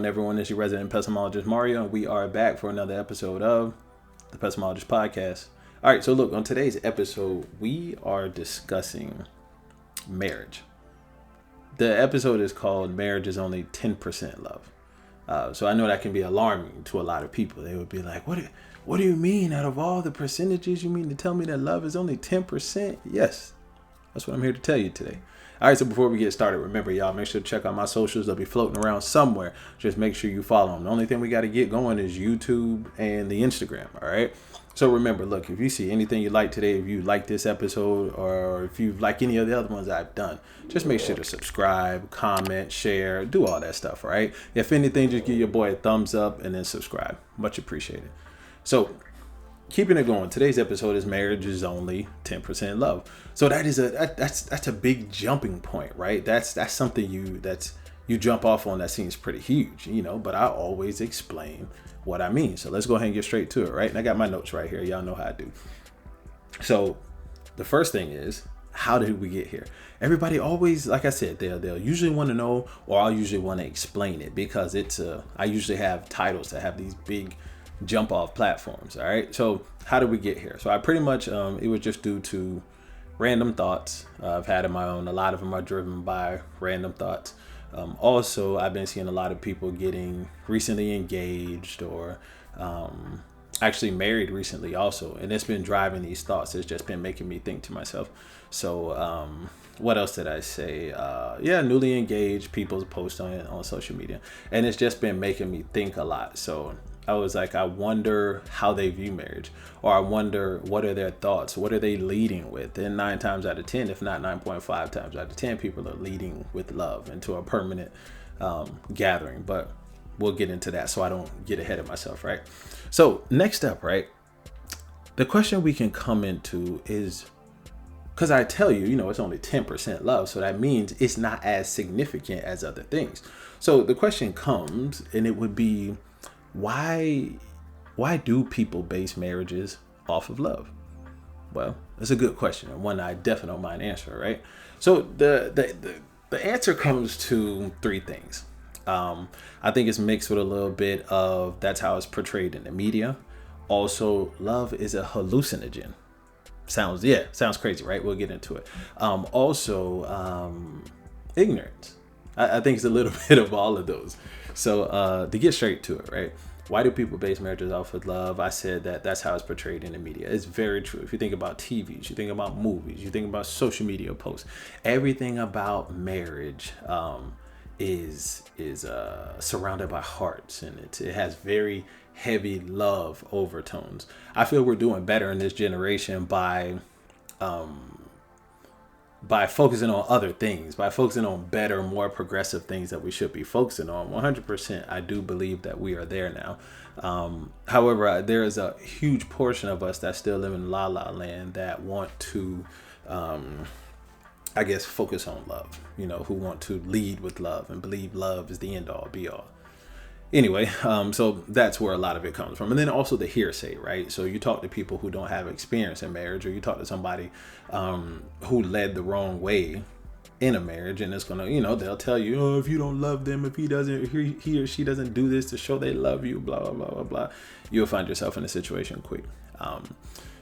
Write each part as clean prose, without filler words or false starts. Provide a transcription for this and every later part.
on, everyone? It's your resident pessimologist, Mario, and we are back for another episode of the Pessimologist Podcast. All right, so look, on today's episode, we are discussing marriage. The episode is called Marriage is Only 10% Love. So I know that can be alarming to a lot of people. They would be like, what do you mean? Out of all the percentages, you mean to tell me that love is only 10%? Yes, that's what I'm here to tell you today. All right, so before we get started, remember, y'all, make sure to check out my socials. They'll be floating around somewhere. Just make sure you follow them. The only thing we got to get going is YouTube and the Instagram, all right? So remember, look, if you see anything you like today, if you like this episode, or if you like any of the other ones I've done, just make sure to subscribe, comment, share, do all that stuff, all right? If anything, just give your boy a thumbs up and then subscribe. Much appreciated. So keeping it going, today's episode is Marriage is Only 10% Love. So that's a big jumping point, right? That's something you jump off on that seems pretty huge, but I always explain what I mean. So let's go ahead and get straight to it, right? And I got my notes right here. Y'all know how I do. So the first thing is, how did we get here? Everybody always, like I said, they'll usually want to know, or I'll usually want to explain it, because I usually have titles that have these big jump off platforms. All right. So how did we get here? So I pretty much, it was just due to random thoughts I've had of my own. A lot of them are driven by random thoughts. Also, I've been seeing a lot of people getting recently engaged or actually married recently also. And it's been driving these thoughts. It's just been making me think to myself. So what else did I say? Newly engaged people post on social media. And it's just been making me think a lot. So I was like, I wonder how they view marriage, or I wonder what are their thoughts? What are they leading with? And 9 times out of 10, if not 9.5 times out of 10, people are leading with love into a permanent gathering. But we'll get into that so I don't get ahead of myself, right? So next up, right? The question we can come into is, because I tell you, it's only 10% love. So that means it's not as significant as other things. So the question comes, and it would be, why do people base marriages off of love? Well, that's a good question, and one I definitely don't mind answering, right? So the answer comes to 3 things. I think it's mixed with a little bit of that's how it's portrayed in the media. Also, love is a hallucinogen. Sounds crazy, right? We'll get into it. Ignorance. I think it's a little bit of all of those. So to get straight to it, right? Why do people base marriages off of love? I said that's how it's portrayed in the media. It's very true. If you think about TVs, you think about movies, you think about social media posts, everything about marriage is surrounded by hearts, and it has very heavy love overtones. I feel we're doing better in this generation by focusing on other things, by focusing on better, more progressive things that we should be focusing on. 100%, I do believe that we are there now. However, there is a huge portion of us that still live in la la land that want to, focus on love, who want to lead with love and believe love is the end all be all. Anyway, so that's where a lot of it comes from. And then also the hearsay, right? So you talk to people who don't have experience in marriage, or you talk to somebody who led the wrong way in a marriage, and it's going to, they'll tell you, if you don't love them, if he or she doesn't do this to show they love you, blah, blah, blah, blah, blah, you'll find yourself in a situation quick.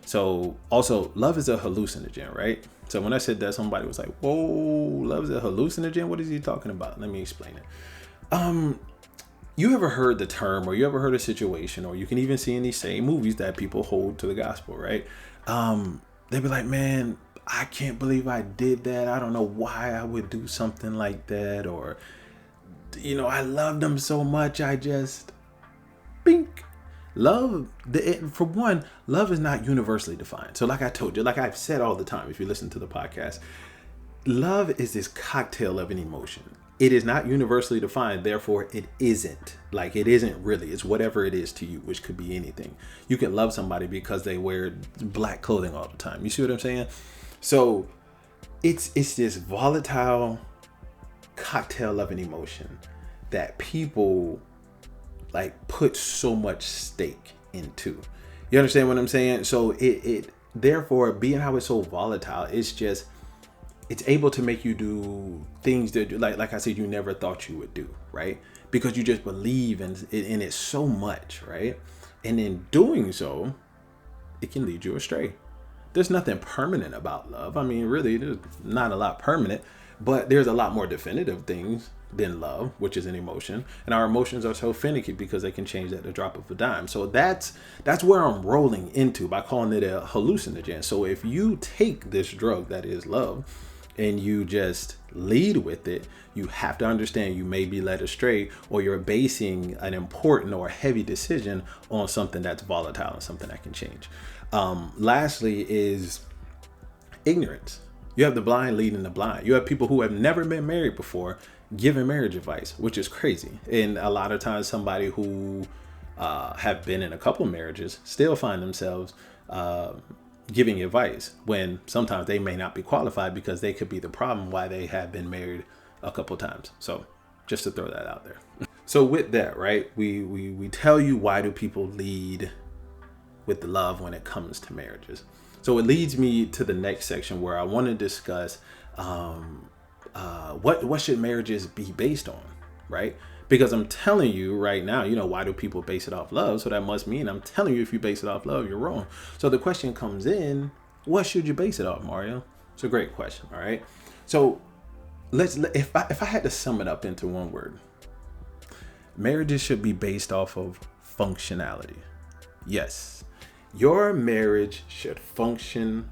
So also, love is a hallucinogen, right? So when I said that, somebody was like, whoa, love is a hallucinogen? What is he talking about? Let me explain it. You ever heard the term, or you ever heard a situation, or you can even see in these same movies that people hold to the gospel, right? They'd be like, man, I can't believe I did that. I don't know why I would do something like that. Or, I love them so much. I just, bink. Love, for one, love is not universally defined. So like I told you, like I've said all the time, if you listen to the podcast, love is this cocktail of an emotion. It is not universally defined, therefore it isn't. Like, it isn't really. It's whatever it is to you, which could be anything. You can love somebody because they wear black clothing all the time. You see what I'm saying? So it's this volatile cocktail of an emotion that people like put so much stake into. You understand what I'm saying? So it therefore, being how it's so volatile, it's able to make you do things that, like I said, you never thought you would do, right? because you just believe in it so much, right? And in doing so, it can lead you astray. There's nothing permanent about love. I mean, really, there's not a lot permanent, but there's a lot more definitive things than love, which is an emotion. And our emotions are so finicky because they can change at the drop of a dime. So that's where I'm rolling into by calling it a hallucinogen. So if you take this drug that is love and you just lead with it, you have to understand you may be led astray, or you're basing an important or heavy decision on something that's volatile and something that can change. Lastly is ignorance. You have the blind leading the blind. You have people who have never been married before giving marriage advice, which is crazy. And a lot of times somebody who have been in a couple marriages still find themselves giving advice when sometimes they may not be qualified because they could be the problem why they have been married a couple times. So just to throw that out there. So with that, right, we tell you, why do people lead with the love when it comes to marriages? So it leads me to the next section where I want to discuss what should marriages be based on, right? Because I'm telling you right now, why do people base it off love? So that must mean I'm telling you, if you base it off love, you're wrong. So the question comes in, what should you base it off, Mario? It's a great question. All right. So if I had to sum it up into one word, marriages should be based off of functionality. Yes. Your marriage should function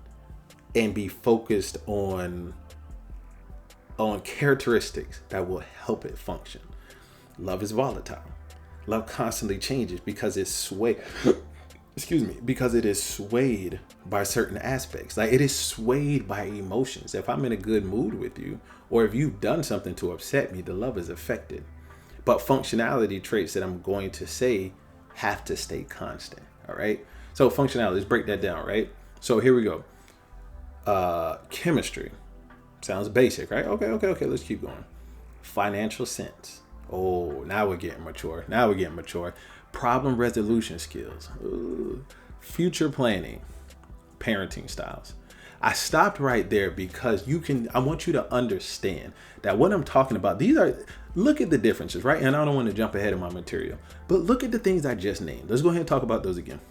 and be focused on characteristics that will help it function. Love is volatile. Love constantly changes because it's swayed. Because it is swayed by certain aspects. Like, it is swayed by emotions. If I'm in a good mood with you, or if you've done something to upset me, the love is affected. But functionality traits that I'm going to say have to stay constant. All right. So functionality, let's break that down, right? So here we go. Chemistry. Sounds basic, right? Okay. Let's keep going. Financial sense. Oh, now we're getting mature. Problem resolution skills. Ooh. Future planning. Parenting styles. I stopped right there because I want you to understand that what I'm talking about, look at the differences, right? And I don't want to jump ahead of my material, but look at the things I just named. Let's go ahead and talk about those again.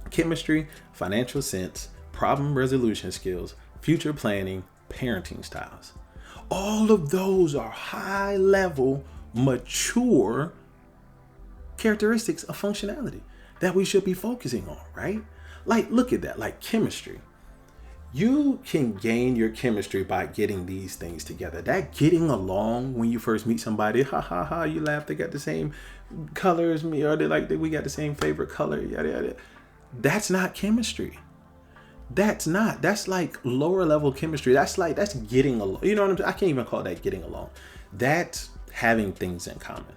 Chemistry, financial sense, problem resolution skills, future planning, parenting styles. All of those are high level, mature characteristics of functionality that we should be focusing on, right? Like, look at that, like chemistry. You can gain your chemistry by getting these things together. That getting along when you first meet somebody, you laugh, they got the same color as me, or we got the same favorite color, yada yada. That's not chemistry. That's like lower level chemistry. That's getting along. You know what I'm saying? I can't even call that getting along. That's having things in common.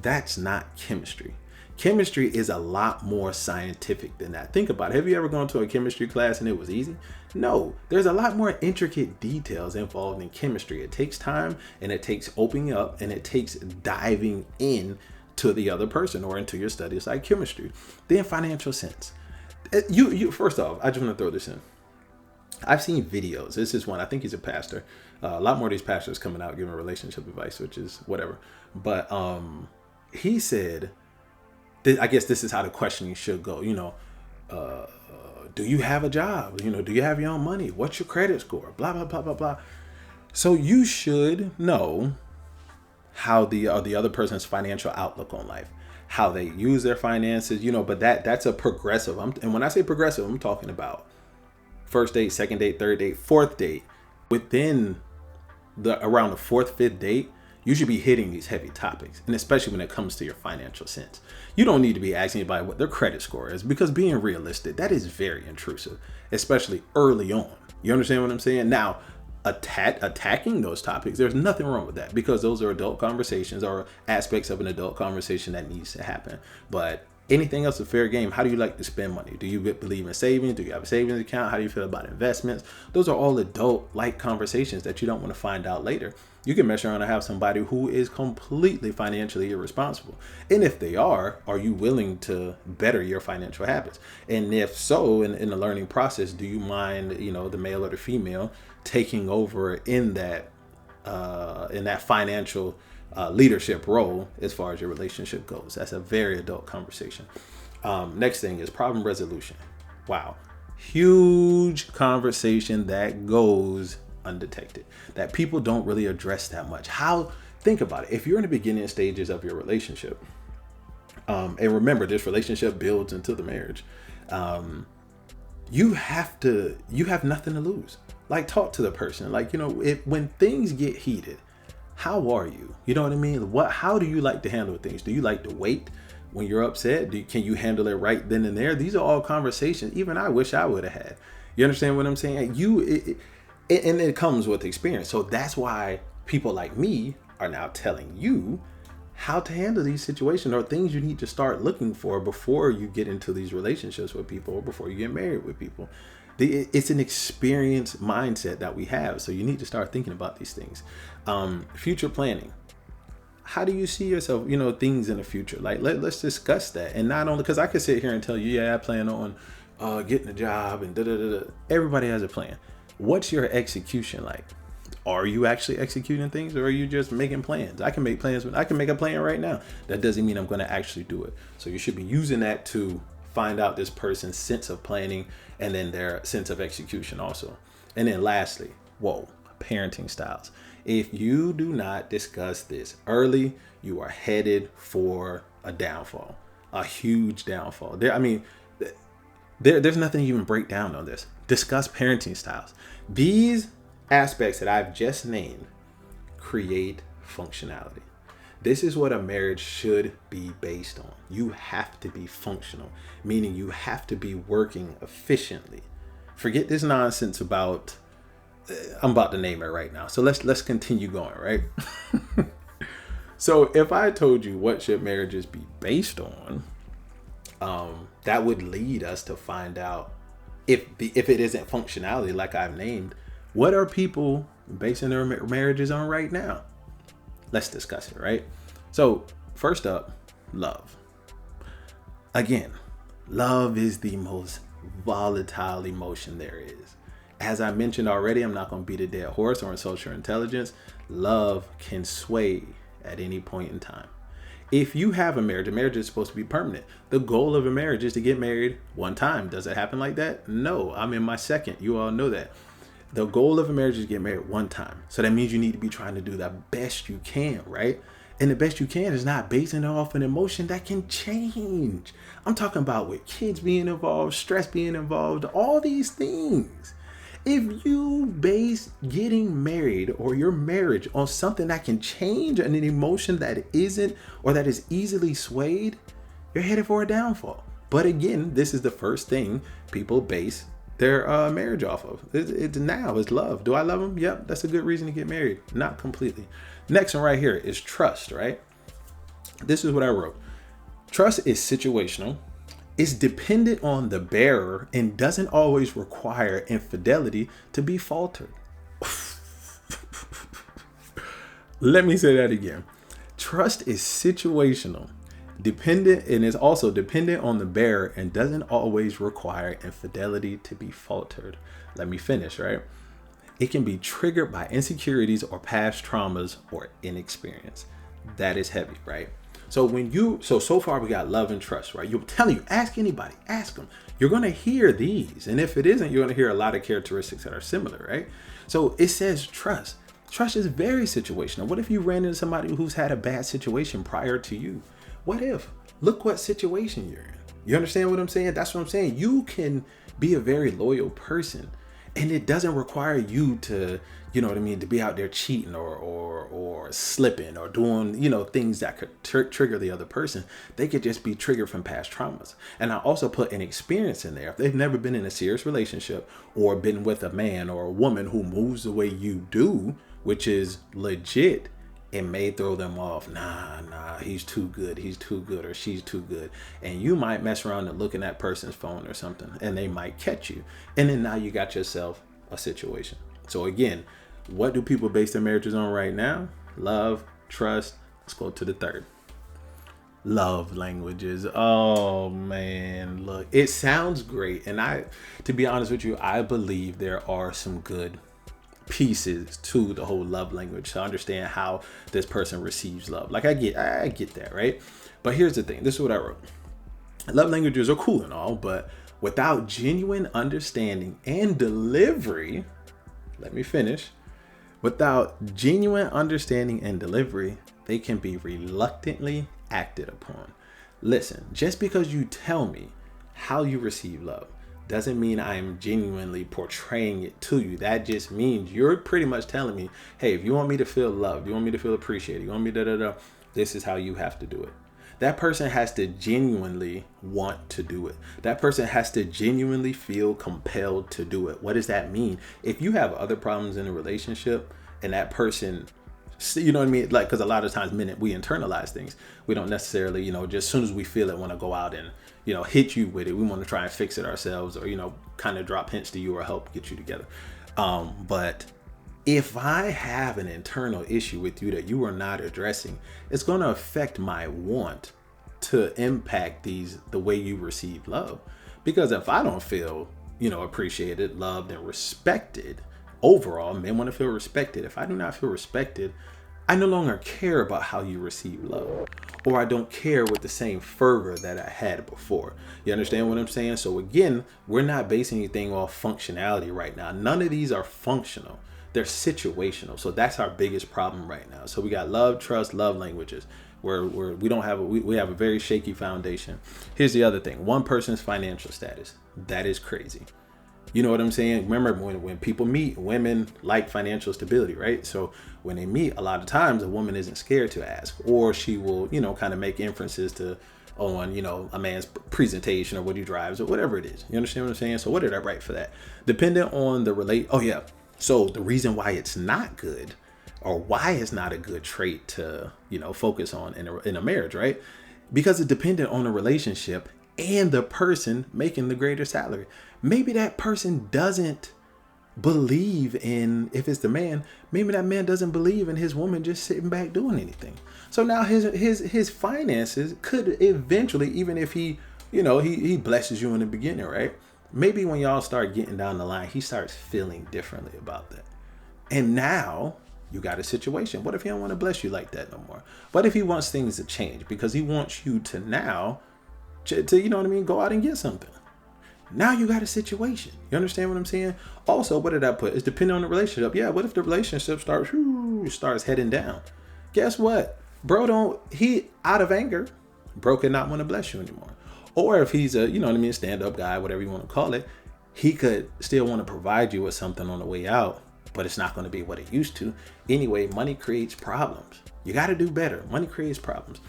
That's not chemistry. Chemistry is a lot more scientific than that. Think about it. Have you ever gone to a chemistry class and it was easy? No, there's a lot more intricate details involved in chemistry. It takes time, and it takes opening up, and it takes diving in to the other person or into your studies like chemistry. Then financial sense. You first off, I just want to throw this in. I've seen videos. This is one. I think he's a pastor. A lot more of these pastors coming out giving relationship advice, which is whatever. But he said, I guess this is how the questioning should go. Do you have a job? Do you have your own money? What's your credit score? Blah blah blah blah blah. So you should know how the other person's financial outlook on life, how they use their finances. But that's a progressive. And when I say progressive, I'm talking about first date, second date, third date, fourth date. Within around the fourth, fifth date, you should be hitting these heavy topics, and especially when it comes to your financial sense. You don't need to be asking anybody what their credit score is, because being realistic, that is very intrusive, especially early on. You understand what I'm saying? Now, attacking those topics, there's nothing wrong with that, because those are adult conversations or aspects of an adult conversation that needs to happen. But anything else is fair game. How do you like to spend money? Do you believe in savings? Do you have a savings account? How do you feel about investments? Those are all adult-like conversations that you don't want to find out later. You can mess around and have somebody who is completely financially irresponsible. And if they are you willing to better your financial habits? And if so, in the learning process, do you mind, the male or the female taking over in that financial leadership role as far as your relationship goes. That's a very adult conversation. Next thing is problem resolution. Wow. Huge conversation that goes undetected, that people don't really address that much. Think about it. If you're in the beginning stages of your relationship, and remember, this relationship builds into the marriage, you have nothing to lose. Like, talk to the person. Like, when things get heated, how are you? You know what I mean? How do you like to handle things? Do you like to wait when you're upset? Can you handle it right then and there? These are all conversations even I wish I would have had. You understand what I'm saying? And it comes with experience. So that's why people like me are now telling you how to handle these situations, or things you need to start looking for before you get into these relationships with people, or before you get married with people. It's an experience mindset that we have. So you need to start thinking about these things. Future planning. How do you see yourself, things in the future? Like, let's discuss that. And not only, because I could sit here and tell you, yeah, I plan on getting a job and da-da-da-da. Everybody has a plan. What's your execution like? Are you actually executing things, or are you just making plans? I can make plans. I can make a plan right now. That doesn't mean I'm going to actually do it. So you should be using that to find out this person's sense of planning, and then their sense of execution also. And then lastly, parenting styles. If you do not discuss this early, you are headed for a downfall, a huge downfall. There's nothing to even break down on this. Discuss parenting styles. These aspects that I've just named create functionality. This is what a marriage should be based on. You have to be functional, meaning you have to be working efficiently. Forget this nonsense about, I'm about to name it right now. So let's continue going, right? So if I told you what should marriages be based on, that would lead us to find out if it isn't functionality like I've named, what are people basing their marriages on right now? Let's discuss it, right? So first up, love. Again, love is the most volatile emotion there is. As I mentioned already, I'm not going to beat a dead horse on social intelligence. Love can sway at any point in time. If you have a marriage is supposed to be permanent. The goal of a marriage is to get married one time. Does it happen like that? No, I'm in my second. You all know that. The goal of a marriage is to get married one time. So that means you need to be trying to do the best you can, right? And the best you can is not basing it off an emotion that can change. I'm talking about with kids being involved, stress being involved, all these things. If you base getting married or your marriage on something that can change and an emotion that isn't, or that is easily swayed, you're headed for a downfall. But again, this is the first thing people base their marriage off of. It's love. Do I love them? Yep, that's a good reason to get married. Not completely. Next one right here is trust, right? This is what I wrote. Trust is situational. It's dependent on the bearer and doesn't always require infidelity to be faltered. Let me say that again. Trust is situational, dependent, and is also dependent on the bearer and doesn't always require infidelity to be faltered. Let me finish, right? It can be triggered by insecurities or past traumas or inexperience. That is heavy, right? So so far we got love and trust, right? You're telling you, ask anybody, ask them. You're going to hear these. And if it isn't, you're going to hear a lot of characteristics that are similar, right? So it says trust. Trust is very situational. What if you ran into somebody who's had a bad situation prior to you? What if? Look what situation you're in. You understand what I'm saying? That's what I'm saying. You can be a very loyal person, and it doesn't require you to, to be out there cheating or slipping or doing, things that could trigger the other person. They could just be triggered from past traumas. And I also put an experience in there. If they've never been in a serious relationship or been with a man or a woman who moves the way you do, which is legit, it may throw them off. Nah, he's too good, or she's too good. And you might mess around and look in that person's phone or something, and they might catch you. And then now you got yourself a situation. So again, what do people base their marriages on right now? Love, trust. Let's go to the third. Love languages. Oh man, look, it sounds great. And to be honest with you, I believe there are some good pieces to the whole love language to understand how this person receives love. Like I get that, right? But here's the thing. This is what I wrote. Love languages are cool and all, but without genuine understanding and delivery, let me finish. Without genuine understanding and delivery, they can be reluctantly acted upon. Listen, just because you tell me how you receive love doesn't mean I am genuinely portraying it to you. That just means you're pretty much telling me, hey, if you want me to feel loved, you want me to feel appreciated, you want me this is how you have to do it. That person has to genuinely want to do it. That person has to genuinely feel compelled to do it. What does that mean? If you have other problems in a relationship and that person, you know what I mean? Like, because a lot of times we internalize things. We don't necessarily, just as soon as we feel it, want to go out and, hit you with it. We want to try and fix it ourselves or, kind of drop hints to you or help get you together. But if I have an internal issue with you that you are not addressing, it's going to affect my want to impact the way you receive love. Because if I don't feel, appreciated, loved, and respected, overall, men want to feel respected. If I do not feel respected, I no longer care about how you receive love, or I don't care with the same fervor that I had before. You understand what I'm saying? So again, we're not basing anything off functionality right now. None of these are functional. They're situational. So that's our biggest problem right now. So we got love, trust, love languages where we don't have we have a very shaky foundation. Here's the other thing. One person's financial status. That is crazy. You know what I'm saying? Remember when people meet, women like financial stability, right? So when they meet, a lot of times a woman isn't scared to ask, or she will, kind of make inferences on, a man's presentation or what he drives or whatever it is. You understand what I'm saying? So what did I write for that? Dependent on the So the reason why it's not good, or why it's not a good trait to, focus on in a marriage, right? Because it's dependent on the relationship and the person making the greater salary. Maybe that person doesn't believe in, if it's the man, maybe that man doesn't believe in his woman just sitting back doing anything. So now his finances could eventually, even if he blesses you in the beginning, right? Maybe when y'all start getting down the line, he starts feeling differently about that. And now you got a situation. What if he don't want to bless you like that no more? What if he wants things to change because he wants you to now to go out and get something? Now you got a situation. You understand what I'm saying? Also, what did I put? It's depending on the relationship. Yeah, what if the relationship starts heading down? Guess what? Bro, he out of anger, bro could not want to bless you anymore. Or if he's a, stand-up guy, whatever you want to call it, he could still want to provide you with something on the way out, but it's not going to be what it used to. Anyway, money creates problems. You got to do better. Money creates problems.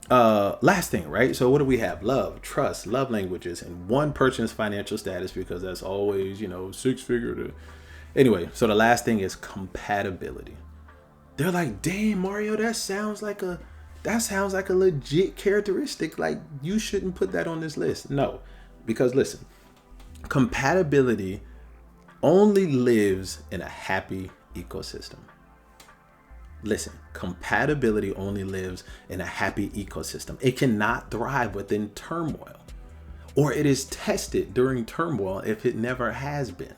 Last thing, right? So what do we have? Love, trust, love languages, and one person's financial status, because that's always, 6-figure. Anyway, so the last thing is compatibility. They're like, damn, Mario, that sounds like a legit characteristic. Like, you shouldn't put that on this list. No, because listen, compatibility only lives in a happy ecosystem. Listen, compatibility only lives in a happy ecosystem. It cannot thrive within turmoil, or it is tested during turmoil if it never has been.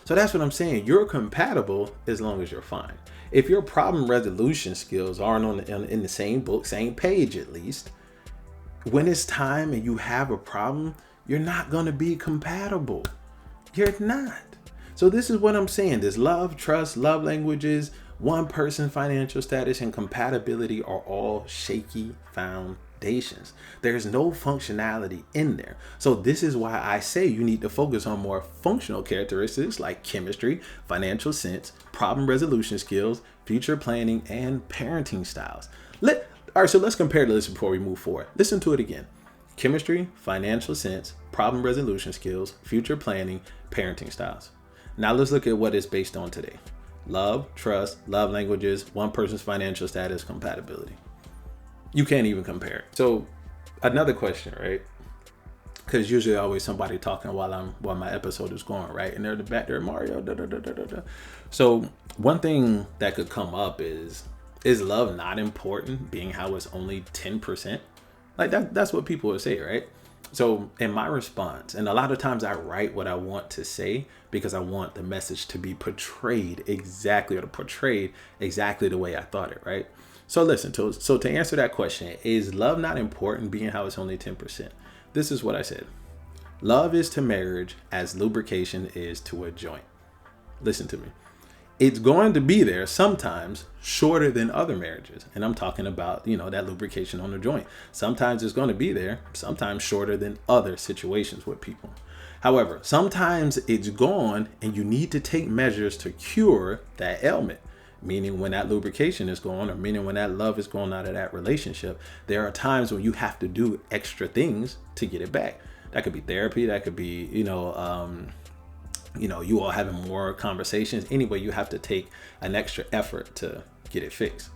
So that's what I'm saying. You're compatible as long as you're fine. If your problem resolution skills aren't in the same book, same page at least, when it's time and you have a problem, you're not going to be compatible. You're not. So this is what I'm saying. This love, trust, love languages, one person financial status, and compatibility are all shaky foundations. There's no functionality in there. So this is why I say you need to focus on more functional characteristics like chemistry, financial sense, problem resolution skills, future planning, and parenting styles. All right, so let's compare this before we move forward. Listen to it again. Chemistry, financial sense, problem resolution skills, future planning, parenting styles. Now let's look at what it's based on today. Love, trust, love languages, one person's financial status, compatibility. You can't even compare. So another question, right? Because usually always somebody talking while my episode is going, right? And they're in the back there, Mario, da, da, da, da, da. So one thing that could come up is love not important, being how it's only 10%? Like that's what people would say, right? So in my response, and a lot of times I write what I want to say because I want the message to be portrayed exactly, or to portrayed exactly the way I thought it, right? So listen, to answer that question, is love not important being how it's only 10%? This is what I said. Love is to marriage as lubrication is to a joint. Listen to me. It's going to be there sometimes shorter than other marriages. And I'm talking about, that lubrication on the joint. Sometimes it's going to be there, sometimes shorter than other situations with people. However, sometimes it's gone and you need to take measures to cure that ailment. Meaning when that lubrication is gone, or meaning when that love is gone out of that relationship, there are times when you have to do extra things to get it back. That could be therapy. That could be, you all having more conversations. Anyway, you have to take an extra effort to get it fixed.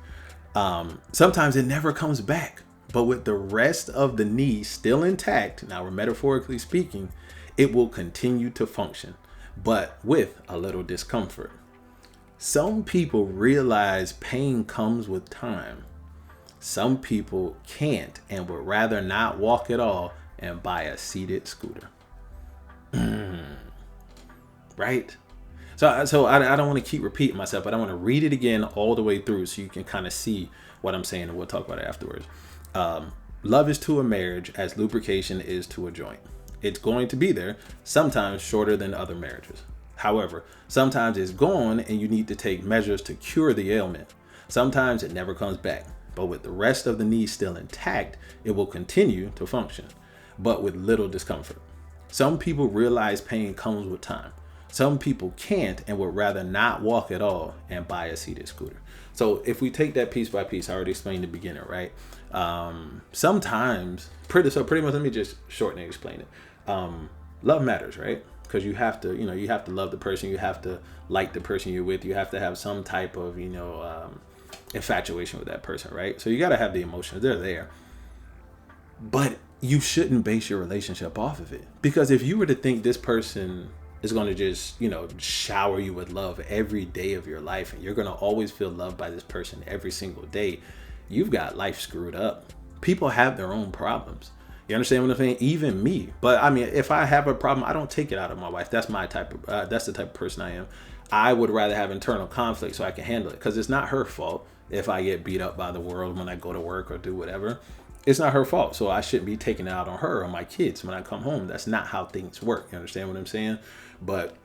Sometimes it never comes back, but with the rest of the knee still intact, now we're metaphorically speaking, it will continue to function, but with a little discomfort. Some people realize pain comes with time. Some people can't and would rather not walk at all and buy a seated scooter. Right? So I don't want to keep repeating myself, but I want to read it again all the way through so you can kind of see what I'm saying, and we'll talk about it afterwards. Love is to a marriage as lubrication is to a joint. It's going to be there, sometimes shorter than other marriages. However, sometimes it's gone and you need to take measures to cure the ailment. Sometimes it never comes back, but with the rest of the knee still intact, it will continue to function, but with little discomfort. Some people realize pain comes with time. Some people can't and would rather not walk at all and buy a seated scooter. So if we take that piece by piece, I already explained the beginning, right? Sometimes, pretty much, let me just shorten and explain it. Love matters, right? Because you have to love the person. You have to like the person you're with. You have to have some type of, infatuation with that person, right? So you got to have the emotions. They're there. But you shouldn't base your relationship off of it. Because if you were to think this person is going to just, shower you with love every day of your life, and you're going to always feel loved by this person every single day, you've got life screwed up. People have their own problems. You understand what I'm saying? Even me. But I mean, if I have a problem, I don't take it out of my wife. That's my type of, that's the type of person I am. I would rather have internal conflict so I can handle it, because it's not her fault if I get beat up by the world when I go to work or do whatever. It's not her fault. So I shouldn't be taking it out on her or my kids when I come home. That's not how things work. You understand what I'm saying? But,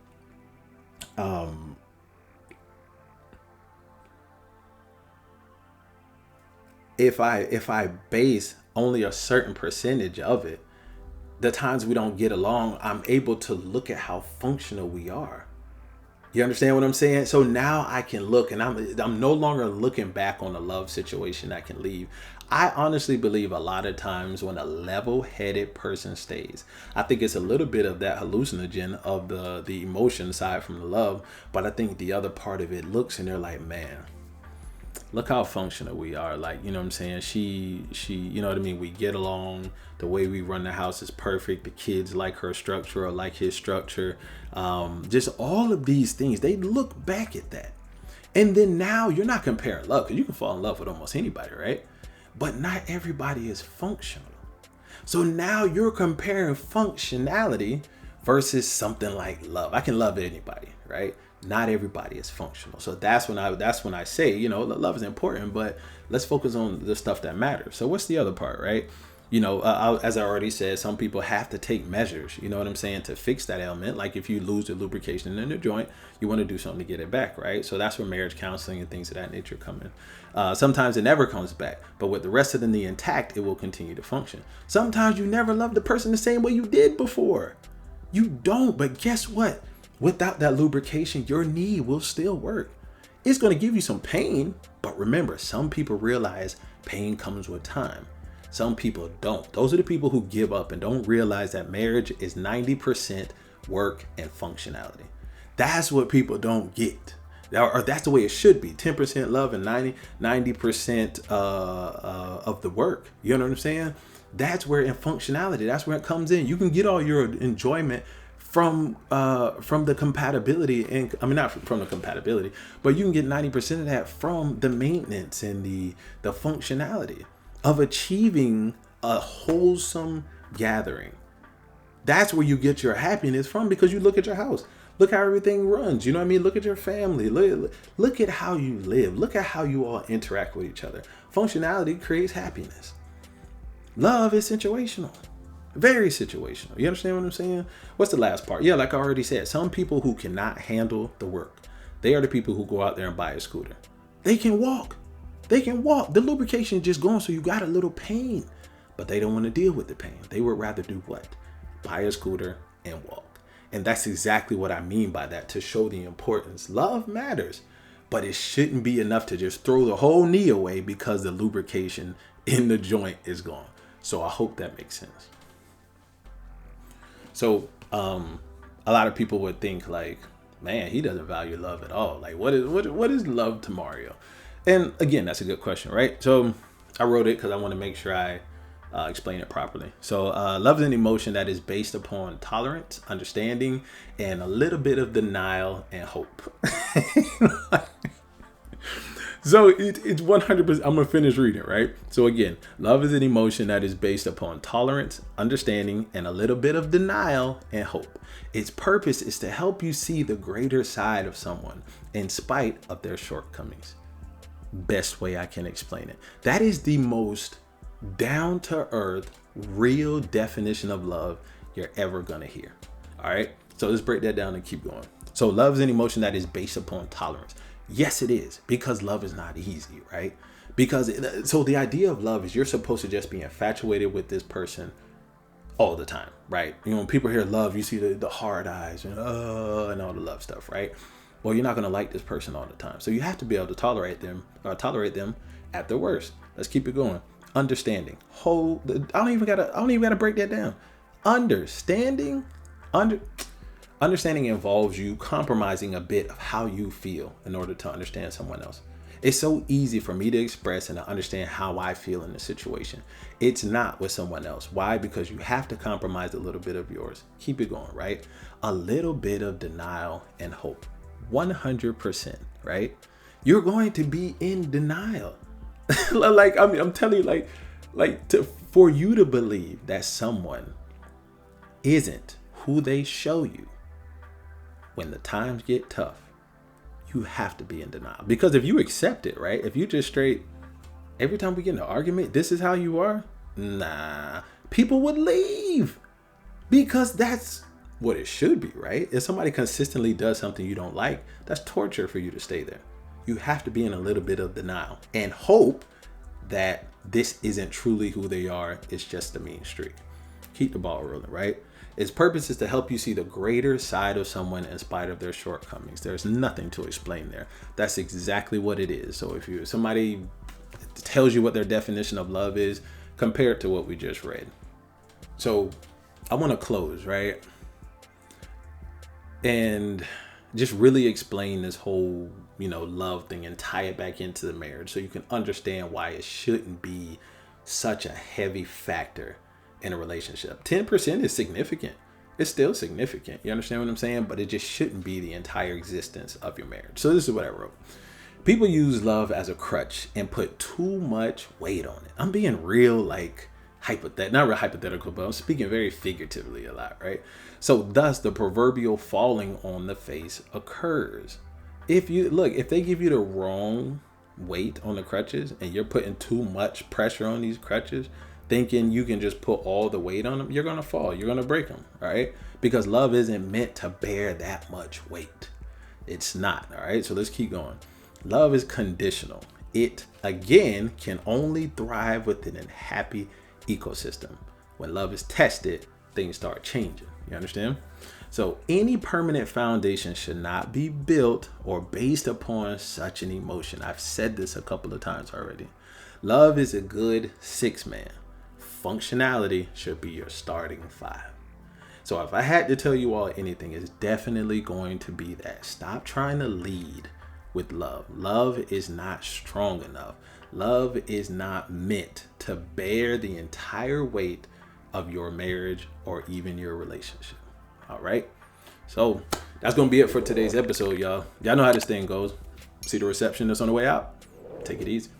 if I base only a certain percentage of it, the times we don't get along, I'm able to look at how functional we are. You understand what I'm saying? So now I can look, and I'm no longer looking back on a love situation I can leave. I honestly believe a lot of times when a level-headed person stays, I think it's a little bit of that hallucinogen of the emotion side from the love, but I think the other part of it looks and they're like, man, look how functional we are. Like, you know what I'm saying? She, you know what I mean? We get along. The way we run the house is perfect. The kids like her structure or like his structure. Just all of these things, they look back at that. And then now you're not comparing love, because you can fall in love with almost anybody, right? But not everybody is functional. So now you're comparing functionality versus something like love. I can love anybody, right? Not everybody is functional. So that's when I say, love is important, but let's focus on the stuff that matters. So what's the other part, right? As I already said, some people have to take measures, you know what I'm saying, to fix that ailment. Like if you lose the lubrication in the joint, you want to do something to get it back, right? So that's where marriage counseling and things of that nature come in. Sometimes it never comes back, but with the rest of the knee intact, it will continue to function. Sometimes you never love the person the same way you did before. You don't, but guess what? Without that lubrication, your knee will still work. It's going to give you some pain, but remember, some people realize pain comes with time. Some people don't. Those are the people who give up and don't realize that marriage is 90% work and functionality. That's what people don't get. Or that's the way it should be. 10% love and 90% of the work. You know what I'm saying? That's where in functionality, that's where it comes in. You can get all your enjoyment from the compatibility, and I mean not from the compatibility, but you can get 90% of that from the maintenance and the functionality of achieving a wholesome, gathering. That's where you get your happiness from, because you look at your house. Look how everything runs. You know what I mean? Look at your family. Look at how you live. Look at how you all interact with each other. Functionality creates happiness. Love is situational. Very situational. You understand what I'm saying? What's the last part? Yeah, like I already said, some people who cannot handle the work, they are the people who go out there and buy a scooter. They can walk. They can walk. The lubrication is just going, so you got a little pain. But they don't want to deal with the pain. They would rather do what? Buy a scooter and walk. And that's exactly what I mean by that, to show the importance. Love matters, but it shouldn't be enough to just throw the whole knee away because the lubrication in the joint is gone. So I hope that makes sense. So a lot of people would think like, man, he doesn't value love at all. Like, what is love to Mario? And again, that's a good question, right? So I wrote it because I want to make sure I explain it properly. So love is an emotion that is based upon tolerance, understanding, and a little bit of denial and hope. So it's 100%. I'm going to finish reading, right? So again, love is an emotion that is based upon tolerance, understanding, and a little bit of denial and hope. Its purpose is to help you see the greater side of someone in spite of their shortcomings. Best way I can explain it. That is the most down to earth, real definition of love you're ever going to hear. All right. So let's break that down and keep going. So love is an emotion that is based upon tolerance. Yes, it is, because love is not easy, right? So the idea of love is you're supposed to just be infatuated with this person all the time, right? You know, when people hear love, you see the hard eyes and all the love stuff, right? Well, you're not going to like this person all the time. So you have to be able to tolerate them at their worst. Let's keep it going. Understanding. I don't even gotta break that down. Understanding involves you compromising a bit of how you feel in order to understand someone else. It's so easy for me to express and to understand how I feel in the situation. It's not with someone else. Why? Because you have to compromise a little bit of yours. Keep it going, right? A little bit of denial and hope. 100%, right? You're going to be in denial. I'm telling you, for you to believe that someone isn't who they show you, when the times get tough, you have to be in denial. Because if you accept it, right? If you just straight, every time we get in an argument, this is how you are, nah, people would leave, because that's what it should be, right? If somebody consistently does something you don't like, that's torture for you to stay there. You have to be in a little bit of denial and hope that this isn't truly who they are. It's just a mean streak. Keep the ball rolling, right? Its purpose is to help you see the greater side of someone in spite of their shortcomings. There's nothing to explain there. That's exactly what it is. So if somebody tells you what their definition of love is, compare it to what we just read. So I want to close, right? And just really explain this whole, love thing and tie it back into the marriage so you can understand why it shouldn't be such a heavy factor in a relationship. 10% is significant. It's still significant. You understand what I'm saying? But it just shouldn't be the entire existence of your marriage. So this is what I wrote. People use love as a crutch and put too much weight on it. I'm being real, not real hypothetical, but I'm speaking very figuratively a lot, right? So thus the proverbial falling on the face occurs. If they give you the wrong weight on the crutches and you're putting too much pressure on these crutches, thinking you can just put all the weight on them, you're going to fall. You're going to break them, all right? Because love isn't meant to bear that much weight. It's not, all right? So let's keep going. Love is conditional. It, again, can only thrive within a happy ecosystem. When love is tested, things start changing. You understand? So any permanent foundation should not be built or based upon such an emotion. I've said this a couple of times already. Love is a good 6-man. Functionality should be your starting 5. So if I had to tell you all anything, it's definitely going to be that. Stop trying to lead with love. Love is not strong enough. Love is not meant to bear the entire weight of your marriage or even your relationship. All right. So that's going to be it for today's episode, y'all. Y'all know how this thing goes. See the reception that's on the way out? Take it easy.